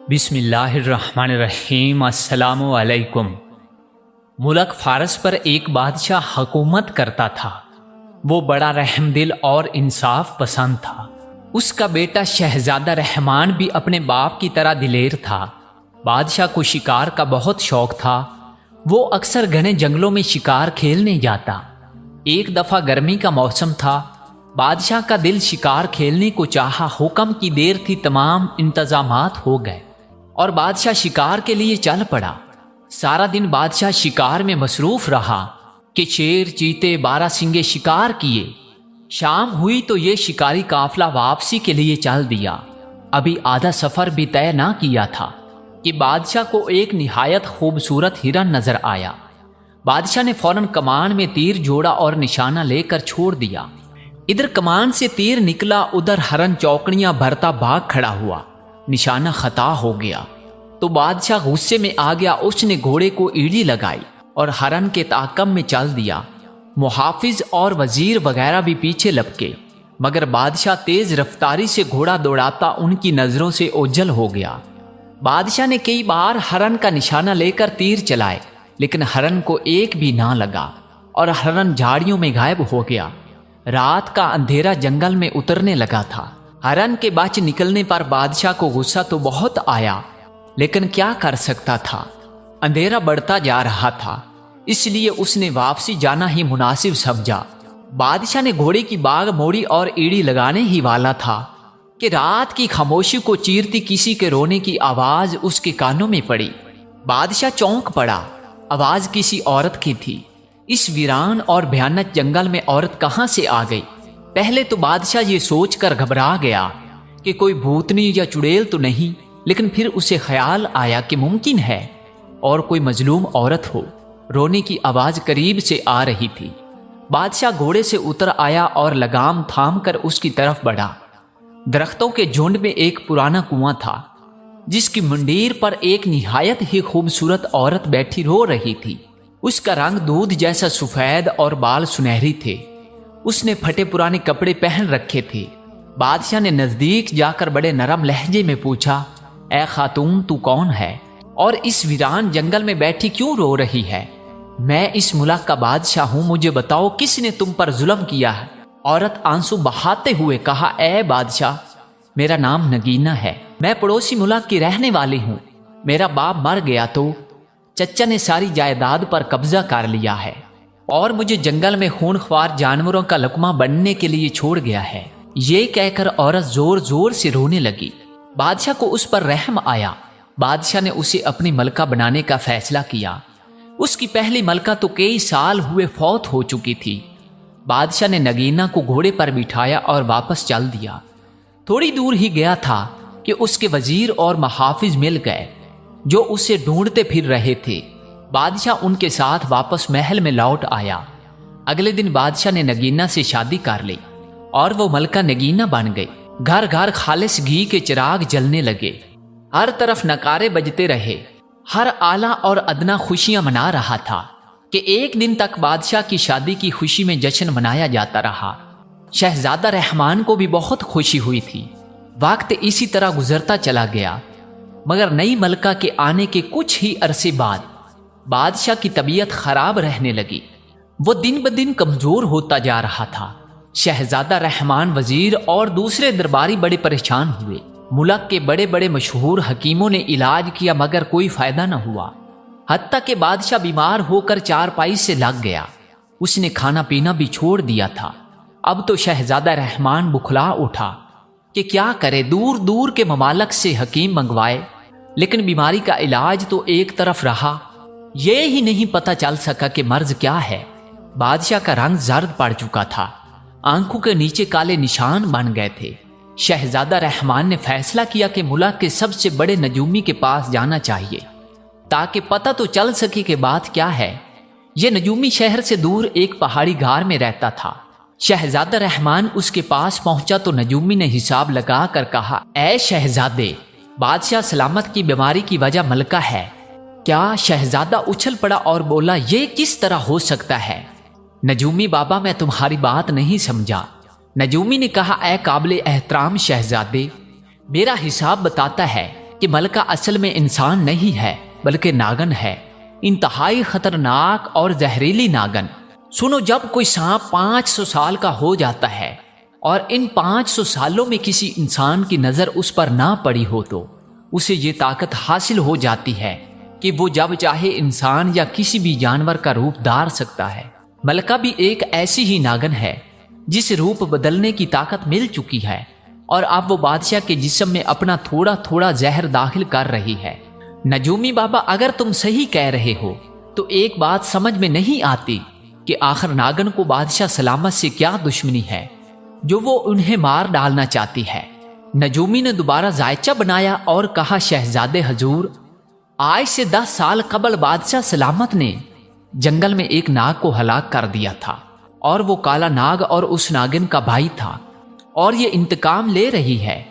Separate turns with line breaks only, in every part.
بسم اللہ الرحمن الرحیم۔ السلام علیکم۔ ملک فارس پر ایک بادشاہ حکومت کرتا تھا۔ وہ بڑا رحم دل اور انصاف پسند تھا۔ اس کا بیٹا شہزادہ رحمان بھی اپنے باپ کی طرح دلیر تھا۔ بادشاہ کو شکار کا بہت شوق تھا۔ وہ اکثر گھنے جنگلوں میں شکار کھیلنے جاتا۔ ایک دفعہ گرمی کا موسم تھا۔ بادشاہ کا دل شکار کھیلنے کو چاہا۔ حکم کی دیر تھی، تمام انتظامات ہو گئے اور بادشاہ شکار کے لیے چل پڑا۔ سارا دن بادشاہ شکار میں مصروف رہا کہ شیر، چیتے، بارہ سنگے شکار کیے۔ شام ہوئی تو یہ شکاری قافلہ واپسی کے لیے چل دیا۔ ابھی آدھا سفر بھی طے نہ کیا تھا کہ بادشاہ کو ایک نہایت خوبصورت ہرن نظر آیا۔ بادشاہ نے فوراً کمان میں تیر جوڑا اور نشانہ لے کر چھوڑ دیا۔ ادھر کمان سے تیر نکلا، ادھر ہرن چوکڑیاں بھرتا بھاگ کھڑا ہوا۔ نشانہ خطا ہو گیا تو بادشاہ غصے میں آ گیا۔ اس نے گھوڑے کو ایڑی لگائی اور ہرن کے تعاقب میں چل دیا۔ محافظ اور وزیر وغیرہ بھی پیچھے لپکے، مگر بادشاہ تیز رفتاری سے گھوڑا دوڑاتا ان کی نظروں سے اوجھل ہو گیا۔ بادشاہ نے کئی بار ہرن کا نشانہ لے کر تیر چلائے، لیکن ہرن کو ایک بھی نہ لگا اور ہرن جھاڑیوں میں غائب ہو گیا۔ رات کا اندھیرا جنگل میں اترنے لگا تھا۔ ہرن کے بچ نکلنے پر بادشاہ کو غصہ تو بہت آیا، لیکن کیا کر سکتا تھا؟ اندھیرا بڑھتا جا رہا تھا، اس لیے اس نے واپسی جانا ہی مناسب سمجھا۔ بادشاہ نے گھوڑے کی باگ موڑی اور ایڑی لگانے ہی والا تھا کہ رات کی خاموشی کو چیرتی کسی کے رونے کی آواز اس کے کانوں میں پڑی۔ بادشاہ چونک پڑا۔ آواز کسی عورت کی تھی۔ اس ویران اور بھیانک جنگل میں عورت کہاں سے آ گئی؟ پہلے تو بادشاہ یہ سوچ کر گھبرا گیا کہ کوئی بھوتنی یا چڑیل تو نہیں، لیکن پھر اسے خیال آیا کہ ممکن ہے اور کوئی مظلوم عورت ہو۔ رونے کی آواز قریب سے آ رہی تھی۔ بادشاہ گھوڑے سے اتر آیا اور لگام تھام کر اس کی طرف بڑھا۔ درختوں کے جھنڈ میں ایک پرانا کنواں تھا، جس کی منڈیر پر ایک نہایت ہی خوبصورت عورت بیٹھی رو رہی تھی۔ اس کا رنگ دودھ جیسا سفید اور بال سنہری تھے۔ اس نے پھٹے پرانے کپڑے پہن رکھے تھے۔ بادشاہ نے نزدیک جا کر بڑے نرم لہجے میں پوچھا، اے خاتون، تو کون ہے اور اس ویران جنگل میں بیٹھی کیوں رو رہی ہے؟ میں اس ملک کا بادشاہ ہوں، مجھے بتاؤ کس نے تم پر ظلم کیا ہے؟ عورت آنسو بہاتے ہوئے کہا، اے بادشاہ، میرا نام نگینہ ہے، میں پڑوسی ملک کی رہنے والی ہوں۔ میرا باپ مر گیا تو چچا نے ساری جائیداد پر قبضہ کر لیا ہے اور مجھے جنگل میں خون خوار جانوروں کا لقمہ بننے کے لیے چھوڑ گیا ہے۔ یہ کہہ کر عورت زور زور سے رونے لگی۔ بادشاہ کو اس پر رحم آیا۔ بادشاہ نے اسے اپنی ملکہ بنانے کا فیصلہ کیا۔ اس کی پہلی ملکہ تو کئی سال ہوئے فوت ہو چکی تھی۔ بادشاہ نے نگینہ کو گھوڑے پر بٹھایا اور واپس چل دیا۔ تھوڑی دور ہی گیا تھا کہ اس کے وزیر اور محافظ مل گئے، جو اسے ڈھونڈتے پھر رہے تھے۔ بادشاہ ان کے ساتھ واپس محل میں لوٹ آیا۔ اگلے دن بادشاہ نے نگینہ سے شادی کر لی اور وہ ملکہ نگینہ بن گئی۔ گھر گھر خالص گھی کے چراغ جلنے لگے، ہر طرف نعرے بجتے رہے، ہر اعلیٰ اور ادنا خوشیاں منا رہا تھا کہ ایک دن تک بادشاہ کی شادی کی خوشی میں جشن منایا جاتا رہا۔ شہزادہ رحمان کو بھی بہت خوشی ہوئی تھی۔ وقت اسی طرح گزرتا چلا گیا، مگر نئی ملکہ کے آنے کے کچھ ہی عرصے بعد بادشاہ کی طبیعت خراب رہنے لگی۔ وہ دن بدن کمزور ہوتا جا رہا تھا۔ شہزادہ رحمان، وزیر اور دوسرے درباری بڑے پریشان ہوئے۔ ملک کے بڑے بڑے مشہور حکیموں نے علاج کیا، مگر کوئی فائدہ نہ ہوا۔ حتیٰ کہ بادشاہ بیمار ہو کر چارپائی سے لگ گیا۔ اس نے کھانا پینا بھی چھوڑ دیا تھا۔ اب تو شہزادہ رحمان بکھلا اٹھا کہ کیا کرے۔ دور دور کے ممالک سے حکیم منگوائے، لیکن بیماری کا علاج تو ایک طرف رہا، یہ ہی نہیں پتہ چل سکا کہ مرض کیا ہے۔ بادشاہ کا رنگ زرد پڑ چکا تھا، آنکھوں کے نیچے کالے نشان بن گئے تھے۔ شہزادہ رحمان نے فیصلہ کیا کہ ملک کے سب سے بڑے نجومی کے پاس جانا چاہیے، تاکہ پتہ تو چل سکے کہ بات کیا ہے۔ یہ نجومی شہر سے دور ایک پہاڑی غار میں رہتا تھا۔ شہزادہ رحمان اس کے پاس پہنچا تو نجومی نے حساب لگا کر کہا، اے شہزادے، بادشاہ سلامت کی بیماری کی وجہ ملکہ ہے۔ کیا؟ شہزادہ اچھل پڑا اور بولا، یہ کس طرح ہو سکتا ہے؟ نجومی بابا، میں تمہاری بات نہیں سمجھا۔ نجومی نے کہا، اے قابل احترام شہزادے، میرا حساب بتاتا ہے کہ ملکہ اصل میں انسان نہیں ہے بلکہ ناگن ہے، انتہائی خطرناک اور زہریلی ناگن۔ سنو، جب کوئی سانپ 500 سال کا ہو جاتا ہے اور ان 500 سالوں میں کسی انسان کی نظر اس پر نہ پڑی ہو تو اسے یہ طاقت حاصل ہو جاتی ہے کہ وہ جب چاہے انسان یا کسی بھی جانور کا روپ دھار سکتا ہے۔ ملکہ بھی ایک ایسی ہی ناگن ہے جسے روپ بدلنے کی طاقت مل چکی ہے اور اب وہ بادشاہ کے جسم میں اپنا تھوڑا تھوڑا زہر داخل کر رہی ہے۔ نجومی بابا، اگر تم صحیح کہہ رہے ہو تو ایک بات سمجھ میں نہیں آتی کہ آخر ناگن کو بادشاہ سلامت سے کیا دشمنی ہے جو وہ انہیں مار ڈالنا چاہتی ہے۔ نجومی نے دوبارہ ذائچہ بنایا اور کہا، شہزادے حضور، آج سے 10 سال قبل بادشاہ سلامت نے جنگل میں ایک ناگ کو ہلاک کر دیا تھا اور وہ کالا ناگ اور اس ناگن کا بھائی تھا اور یہ انتقام لے رہی ہے۔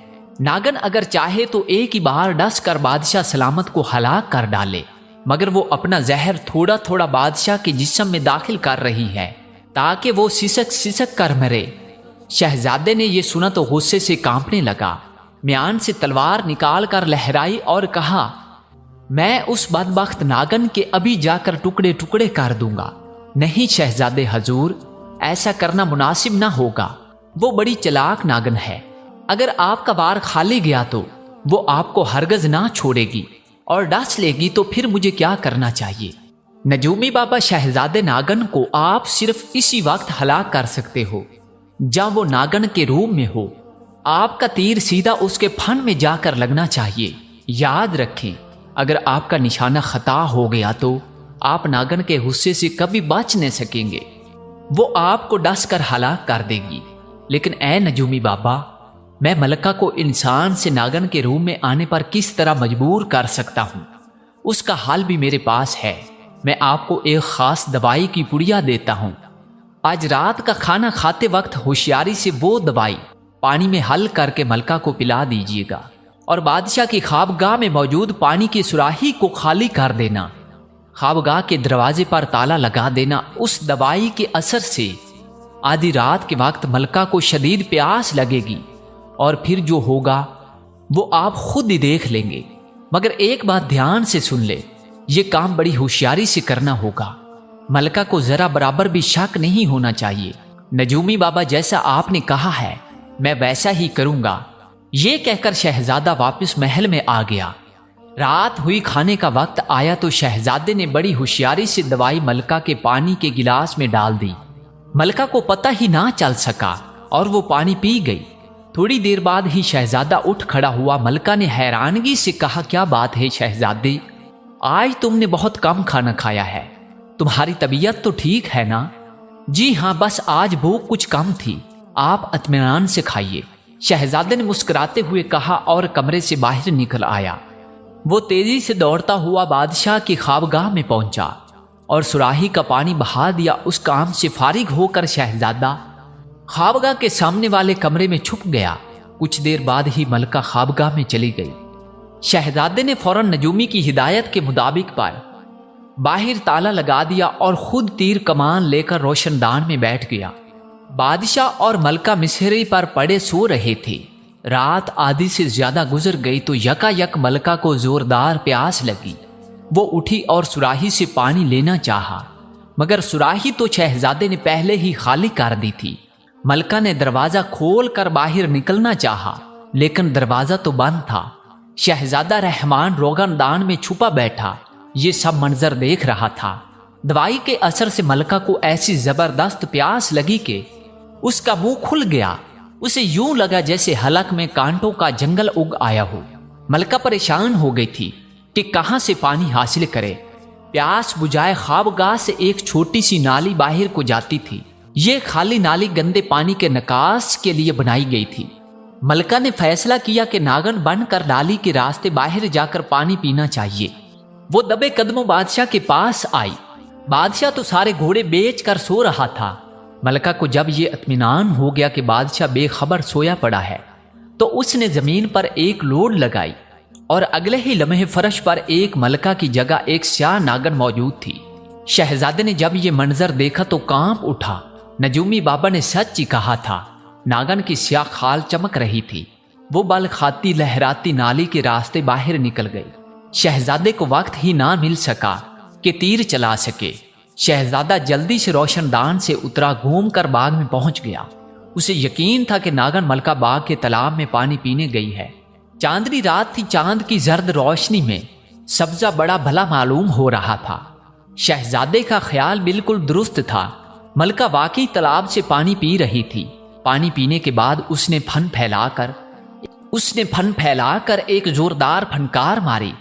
ناگن اگر چاہے تو ایک ہی بار ڈس کر بادشاہ سلامت کو ہلاک کر ڈالے، مگر وہ اپنا زہر تھوڑا تھوڑا بادشاہ کے جسم میں داخل کر رہی ہے تاکہ وہ سسک سسک کر مرے۔ شہزادے نے یہ سنا تو غصے سے کانپنے لگا، میان سے تلوار نکال کر لہرائی اور کہا، میں اس بدبخت ناگن کے ابھی جا کر ٹکڑے ٹکڑے کر دوں گا۔ نہیں شہزادے حضور، ایسا کرنا مناسب نہ ہوگا، وہ بڑی چلاک ناگن ہے، اگر آپ کا وار خالی گیا تو وہ آپ کو ہرگز نہ چھوڑے گی اور ڈس لے گی، تو پھر مجھے کیا کرنا چاہیے؟ نجومی بابا، شہزادے ناگن کو آپ صرف اسی وقت ہلاک کر سکتے ہو جب وہ ناگن کے روم میں ہو۔ آپ کا تیر سیدھا اس کے پھن میں جا کر لگنا چاہیے۔ یاد رکھیں، اگر آپ کا نشانہ خطا ہو گیا تو آپ ناگن کے غصے سے کبھی بچ نہیں سکیں گے، وہ آپ کو ڈس کر ہلاک کر دے گی۔ لیکن اے نجومی بابا، میں ملکہ کو انسان سے ناگن کے روم میں آنے پر کس طرح مجبور کر سکتا ہوں؟ اس کا حل بھی میرے پاس ہے۔ میں آپ کو ایک خاص دوائی کی پڑیا دیتا ہوں۔ آج رات کا کھانا کھاتے وقت ہوشیاری سے وہ دوائی پانی میں حل کر کے ملکہ کو پلا دیجیے گا اور بادشاہ کی خوابگاہ میں موجود پانی کی سراہی کو خالی کر دینا۔ خوابگاہ کے دروازے پر تالا لگا دینا۔ اس دوائی کے اثر سے آدھی رات کے وقت ملکہ کو شدید پیاس لگے گی اور پھر جو ہوگا وہ آپ خود ہی دیکھ لیں گے۔ مگر ایک بات دھیان سے سن لے، یہ کام بڑی ہوشیاری سے کرنا ہوگا، ملکہ کو ذرا برابر بھی شک نہیں ہونا چاہیے۔ نجومی بابا، جیسا آپ نے کہا ہے میں ویسا ہی کروں گا۔ یہ کہہ کر شہزادہ واپس محل میں آ گیا۔ رات ہوئی، کھانے کا وقت آیا تو شہزادے نے بڑی ہوشیاری سے دوائی ملکہ کے پانی کے گلاس میں ڈال دی۔ ملکہ کو پتہ ہی نہ چل سکا اور وہ پانی پی گئی۔ تھوڑی دیر بعد ہی شہزادہ اٹھ کھڑا ہوا۔ ملکہ نے حیرانگی سے کہا، کیا بات ہے شہزادے، آج تم نے بہت کم کھانا کھایا ہے، تمہاری طبیعت تو ٹھیک ہے نا؟ جی ہاں، بس آج بھوک کچھ کم تھی، آپ اطمینان سے کھائیے، شہزادے نے مسکراتے ہوئے کہا اور کمرے سے باہر نکل آیا۔ وہ تیزی سے دوڑتا ہوا بادشاہ کی خوابگاہ میں پہنچا اور سراہی کا پانی بہا دیا۔ اس کام سے فارغ ہو کر شہزادہ خوابگاہ کے سامنے والے کمرے میں چھپ گیا۔ کچھ دیر بعد ہی ملکہ خوابگاہ میں چلی گئی۔ شہزادے نے فوراً نجومی کی ہدایت کے مطابق باہر تالا لگا دیا اور خود تیر کمان لے کر روشن دان میں بیٹھ گیا۔ بادشاہ اور ملکہ مسہری پر پڑے سو رہے تھے۔ رات آدھی سے زیادہ گزر گئی تو یکا یک ملکہ کو زوردار پیاس لگی۔ وہ اٹھی اور سراہی سے پانی لینا چاہا، مگر سراہی تو شہزادے نے پہلے ہی خالی کر دی تھی۔ ملکہ نے دروازہ کھول کر باہر نکلنا چاہا، لیکن دروازہ تو بند تھا۔ شہزادہ رحمان روغن دان میں چھپا بیٹھا یہ سب منظر دیکھ رہا تھا۔ دوائی کے اثر سے ملکہ کو ایسی زبردست پیاس لگی کہ اس کا منہ کھل گیا۔ اسے یوں لگا جیسے حلق میں کانٹوں کا جنگل اگ آیا ہو۔ ملکہ پریشان ہو گئی تھی کہ کہاں سے پانی حاصل کرے۔ پیاس بجھائے خوابگاہ سے ایک چھوٹی سی نالی باہر کو جاتی تھی۔ یہ خالی نالی گندے پانی کے نکاس کے لیے بنائی گئی تھی۔ ملکہ نے فیصلہ کیا کہ ناگن بن کر نالی کے راستے باہر جا کر پانی پینا چاہیے۔ وہ دبے قدموں بادشاہ کے پاس آئی۔ بادشاہ تو سارے گھوڑے بیچ کر سو رہا تھا۔ ملکہ کو جب یہ اطمینان ہو گیا کہ بادشاہ بے خبر سویا پڑا ہے تو اس نے زمین پر ایک لوڈ لگائی اور اگلے ہی لمحے فرش پر ایک ملکہ کی جگہ ایک سیاہ ناگن موجود تھی۔ شہزادے نے جب یہ منظر دیکھا تو کانپ اٹھا۔ نجومی بابا نے سچ ہی کہا تھا، ناگن کی سیاہ کھال چمک رہی تھی۔ وہ بال کھاتی لہراتی نالی کے راستے باہر نکل گئی۔ شہزادے کو وقت ہی نہ مل سکا کہ تیر چلا سکے۔ شہزادہ جلدی سے روشن دان سے اترا، گھوم کر باغ میں پہنچ گیا۔ اسے یقین تھا کہ ناگن ملکہ باغ کے تالاب میں پانی پینے گئی ہے۔ چاندنی رات تھی، چاند کی زرد روشنی میں سبزہ بڑا بھلا معلوم ہو رہا تھا۔ شہزادے کا خیال بالکل درست تھا، ملکہ واقعی تالاب سے پانی پی رہی تھی۔ پانی پینے کے بعد اس نے پھن پھیلا کر ایک زوردار پھنکار ماری۔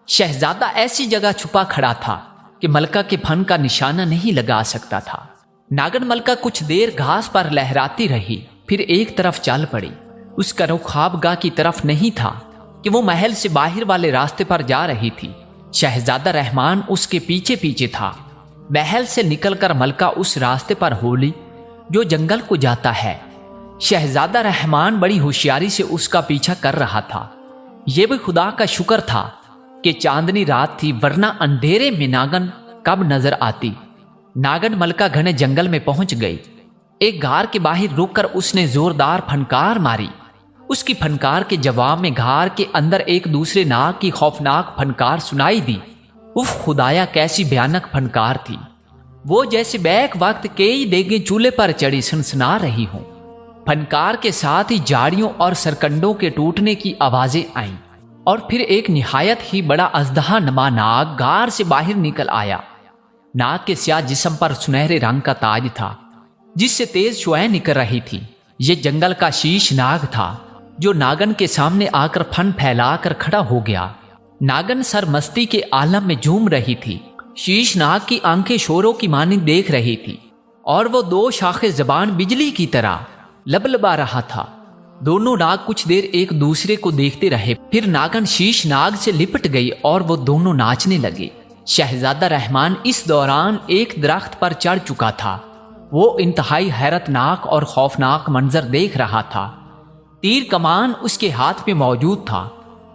شہزادہ ایسی جگہ چھپا کھڑا تھا کہ ملکہ کے پھن کا نشانہ نہیں لگا سکتا تھا۔ ناگن ملکہ کچھ دیر گھاس پر لہراتی رہی، پھر ایک طرف چل پڑی۔ اس کا رخ خوابگاہ کی طرف نہیں تھا کہ وہ محل سے باہر والے راستے پر جا رہی تھی۔ شہزادہ رحمان اس کے پیچھے پیچھے تھا۔ محل سے نکل کر ملکہ اس راستے پر ہو لی جو جنگل کو جاتا ہے۔ شہزادہ رحمان بڑی ہوشیاری سے اس کا پیچھا کر رہا تھا۔ یہ بھی خدا کا شکر تھا کہ چاندنی رات تھی، ورنہ اندھیرے میں ناگن کب نظر آتی۔ ناگن ملکہ گھنے جنگل میں پہنچ گئی۔ ایک غار کے باہر رک کر اس نے زوردار پھنکار ماری۔ اس کی پھنکار کے جواب میں غار کے اندر ایک دوسرے ناگ کی خوفناک پھنکار سنائی دی۔ اف خدایا، کیسی بھیانک پھنکار تھی! وہ جیسے بیک وقت کئی دیگیں چولہے پر چڑھی سنسنا رہی ہوں۔ پھنکار کے ساتھ ہی جھاڑیوں اور سرکنڈوں کے ٹوٹنے کی آوازیں آئیں، اور پھر ایک نہایت ہی بڑا اژدہا نما ناگ غار سے باہر نکل آیا۔ ناگ کے سیاہ جسم پر سنہرے رنگ کا تاج تھا جس سے تیز شعاعیں نکل رہی تھی۔ یہ جنگل کا شیش ناگ تھا جو ناگن کے سامنے آ کر پھن پھیلا کر کھڑا ہو گیا۔ ناگن سر مستی کے عالم میں جھوم رہی تھی۔ شیش ناگ کی آنکھیں شوروں کی مانند دیکھ رہی تھی، اور وہ دو شاخیں زبان بجلی کی طرح لبلبا رہا تھا۔ دونوں ناگ کچھ دیر ایک دوسرے کو دیکھتے رہے، پھر ناگن شیش ناگ سے لپٹ گئی اور وہ دونوں ناچنے لگے۔ شہزادہ رحمان اس دوران ایک درخت پر چڑھ چکا تھا۔ وہ انتہائی حیرت ناک اور خوفناک منظر دیکھ رہا تھا۔ تیر کمان اس کے ہاتھ میں موجود تھا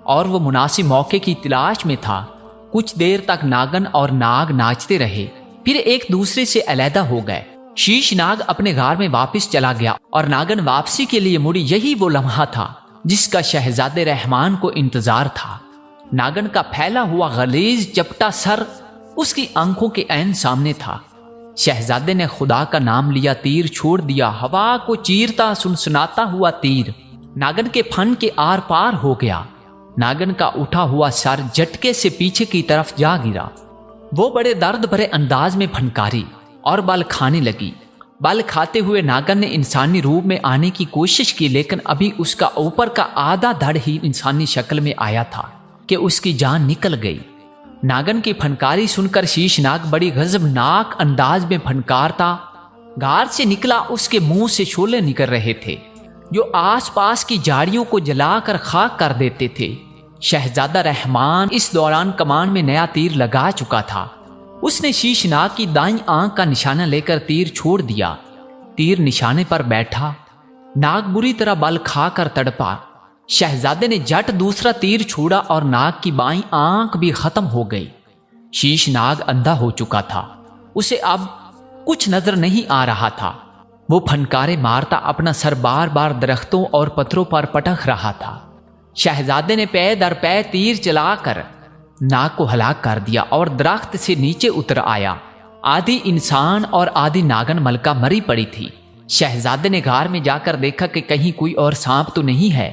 اور وہ مناسب موقع کی تلاش میں تھا۔ کچھ دیر تک ناگن اور ناگ ناچتے رہے، پھر ایک دوسرے سے علیحدہ ہو گئے۔ شیش ناگ اپنے غار میں واپس چلا گیا اور ناگن واپسی کے لیے مڑی۔ یہی وہ لمحہ تھا جس کا شہزادے رحمان کو انتظار تھا۔ ناگن کا پھیلا ہوا غلیظ چپٹا سر اس کی آنکھوں کے عین سامنے تھا۔ شہزادے نے خدا کا نام لیا، تیر چھوڑ دیا۔ ہوا کو چیرتا سنسناتا ہوا تیر ناگن کے پھن کے آر پار ہو گیا۔ ناگن کا اٹھا ہوا سر جھٹکے سے پیچھے کی طرف جا گرا۔ وہ بڑے درد بھرے انداز میں پھنکاری اور بال کھانے لگی۔ بال کھاتے ہوئے ناگن نے انسانی روپ میں آنے کی کوشش کی، لیکن ابھی اس کا اوپر کا آدھا دھڑ ہی انسانی شکل میں آیا تھا کہ اس کی جان نکل گئی۔ ناگن کی پھنکاری سن کر شیش ناگ بڑی غضبناک انداز میں پھنکارتا غار سے نکلا۔ اس کے منہ سے شعلے نکل رہے تھے جو آس پاس کی جھاڑیوں کو جلا کر خاک کر دیتے تھے۔ شہزادہ رحمان اس دوران کمان میں نیا تیر لگا چکا تھا۔ اس نے شیش ناگ کی دائیں آنکھ کا نشانہ لے کر تیر چھوڑ دیا۔ تیر نشانے پر بیٹھا، ناگ بری طرح بل کھا کر تڑپا۔ شہزادے نے جھٹ دوسرا تیر چھوڑا اور ناگ کی بائیں آنکھ بھی ختم ہو گئی۔ شیش ناگ اندھا ہو چکا تھا، اسے اب کچھ نظر نہیں آ رہا تھا۔ وہ پھنکارے مارتا اپنا سر بار بار درختوں اور پتھروں پر پٹک رہا تھا۔ شہزادے نے پے در پے تیر چلا کر ناگ کو ہلاک کر دیا اور درخت سے نیچے اتر آیا۔ آدھی انسان اور آدھی ناگن ملکہ مری پڑی تھی۔ شہزادے نے غار میں جا کر دیکھا کہ کہیں کوئی اور سانپ تو نہیں ہے،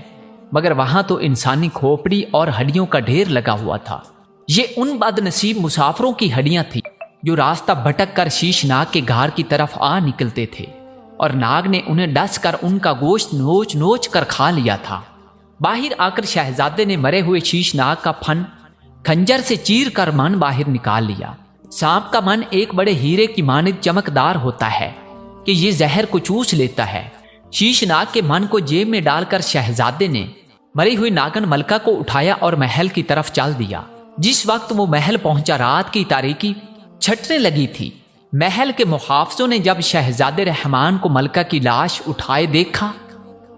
مگر وہاں تو انسانی کھوپڑی اور ہڈیوں کا ڈھیر لگا ہوا تھا۔ یہ ان بد نصیب مسافروں کی ہڈیاں تھیں جو راستہ بھٹک کر شیش ناگ کے غار کی طرف آ نکلتے تھے، اور ناگ نے انہیں ڈس کر ان کا گوشت نوچ نوچ کر کھا لیا تھا۔ باہر آ کر شہزادے نے مرے ہوئے شیش ناگ کا پھن خنجر سے چیر کر من باہر نکال لیا۔ سانپ کا من ایک بڑے ہیرے کی مانند چمکدار ہوتا ہے کہ یہ زہر کو چوس لیتا ہے۔ شیش ناگ کے من کو جیب میں ڈال کر شہزادے نے مری ہوئی ناگن ملکہ کو اٹھایا اور محل کی طرف چل دیا۔ جس وقت وہ محل پہنچا رات کی تاریکی چھٹنے لگی تھی۔ محل کے محافظوں نے جب شہزادے رحمان کو ملکہ کی لاش اٹھائے دیکھا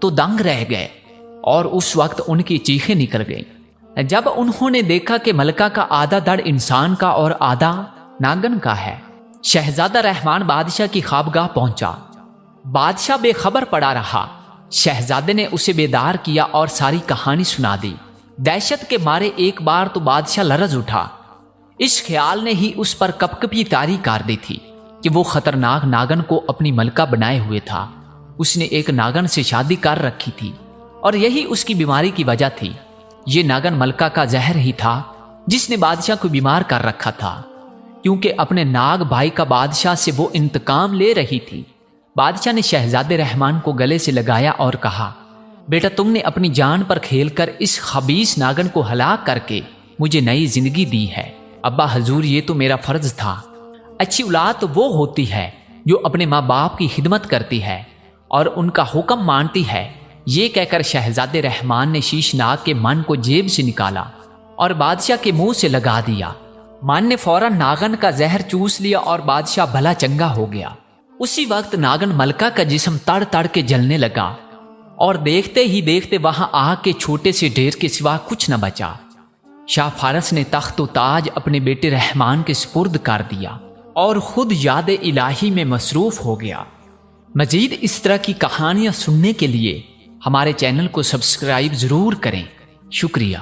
تو دنگ رہ گئے، اور اس وقت ان کی چیخیں نکل گئیں جب انہوں نے دیکھا کہ ملکہ کا آدھا دڑ انسان کا اور آدھا ناگن کا ہے۔ شہزادہ رحمان بادشاہ کی خوابگاہ پہنچا۔ بادشاہ بے خبر پڑا رہا۔ شہزادے نے اسے بیدار کیا اور ساری کہانی سنا دی۔ دہشت کے مارے ایک بار تو بادشاہ لرز اٹھا۔ اس خیال نے ہی اس پر کپکپی طاری کر دی تھی کہ وہ خطرناک ناگن کو اپنی ملکہ بنائے ہوئے تھا۔ اس نے ایک ناگن سے شادی کر رکھی تھی اور یہی اس کی بیماری کی وجہ تھی۔ یہ ناگن ملکہ کا زہر ہی تھا جس نے بادشاہ کو بیمار کر رکھا تھا، کیونکہ اپنے ناگ بھائی کا بادشاہ سے وہ انتقام لے رہی تھی۔ بادشاہ نے شہزادے رحمان کو گلے سے لگایا اور کہا، بیٹا تم نے اپنی جان پر کھیل کر اس خبیث ناگن کو ہلاک کر کے مجھے نئی زندگی دی ہے۔ ابا حضور، یہ تو میرا فرض تھا۔ اچھی اولاد تو وہ ہوتی ہے جو اپنے ماں باپ کی خدمت کرتی ہے اور ان کا حکم مانتی ہے۔ یہ کہہ کر شہزادے رحمان نے شیش ناگ کے من کو جیب سے نکالا اور بادشاہ کے منہ سے لگا دیا۔ من نے فوراً ناگن کا زہر چوس لیا اور بادشاہ بھلا چنگا ہو گیا۔ اسی وقت ناگن ملکہ کا جسم تڑ تڑ کے جلنے لگا اور دیکھتے ہی دیکھتے وہاں آگ کے چھوٹے سے ڈھیر کے سوا کچھ نہ بچا۔ شاہ فارس نے تخت و تاج اپنے بیٹے رحمان کے سپرد کر دیا اور خود یاد الہی میں مصروف ہو گیا۔ مزید اس طرح کی کہانیاں سننے کے لیے ہمارے چینل کو سبسکرائب ضرور کریں۔ شکریہ۔